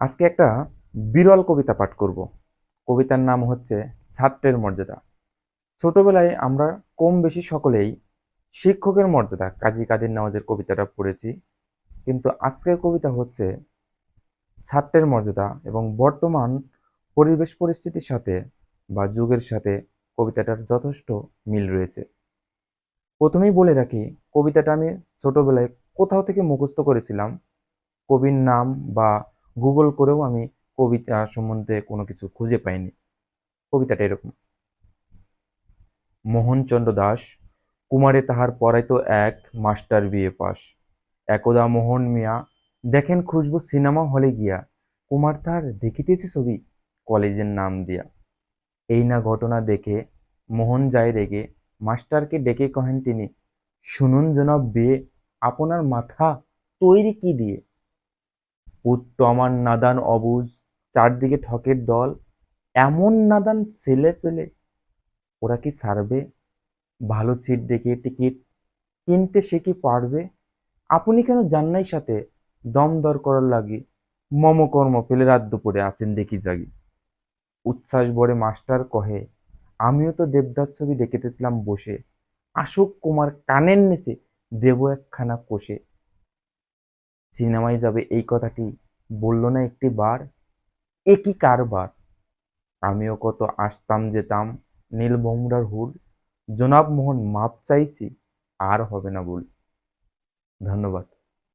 আজকে একটা বিরল কবিতা পাঠ করব। কবিতার নাম হচ্ছে ছাত্রের মর্যাদা। ছোটবেলায় আমরা কম বেশি সকলেই শিক্ষকের মর্যাদা কাজী কাদের নওয়াজের কবিতাটা পড়েছি, কিন্তু আজকের কবিতা হচ্ছে ছাত্রের মর্যাদা এবং বর্তমান পরিবেশ পরিস্থিতির সাথে বা যুগের সাথে কবিতাটার যথেষ্ট মিল রয়েছে। প্রথমেই বলে রাখি, কবিতাটা আমি ছোটবেলায় কোথাও থেকে মুখস্থ করেছিলাম। কবির নাম বা গুগল করেও আমি কবিতা সম্বন্ধে কোনো কিছু খুঁজে পাইনি। কবিতাটা এরকম: মোহনচন্দ্র দাস কুমারে তাহার পড়াইত এক মাস্টার বিএ পাস। একদা মোহন মিয়া দেখেন খুশবু সিনেমা হলে গিয়া, কুমার তাহার দেখিতেছে ছবি কলেজের নাম দিয়া। এই না ঘটনা দেখে মোহন যায় রেগে, মাস্টারকে ডেকে কহেন তিনি, শুনুন জনাব বিয়ে, আপনার মাথা তৈরি কি দিয়ে? পুত্র আমার নাদান অবুঝ, চারদিকে ঠকের দল, এমন নাদান ছেলে পেলে ওরা কি ছাড়বে? ভালো সিট দেখে টিকিট কিনতে সে কি পারবে? আপনি কেন যান নাই সাথে দম দর করার লাগি? মমকর্ম ফেলে রাত দুপুরে আছেন দেখি জাগি। উচ্ছ্বাস ভরে মাস্টার কহে, আমিও তো দেবদাস ছবি দেখিতেছিলাম বসে, আসুক কুমার কানের নিচে দেব একখানা কষে। সিনেমায় যাবে এই কথাটি বলল না একটি বার? এ কি কারবার! আমিও কত আসতাম যেতাম নীলভোমরার হুড, জনাব মোহন মাপ চাইছি, আর হবে না ভুল। ধন্যবাদ।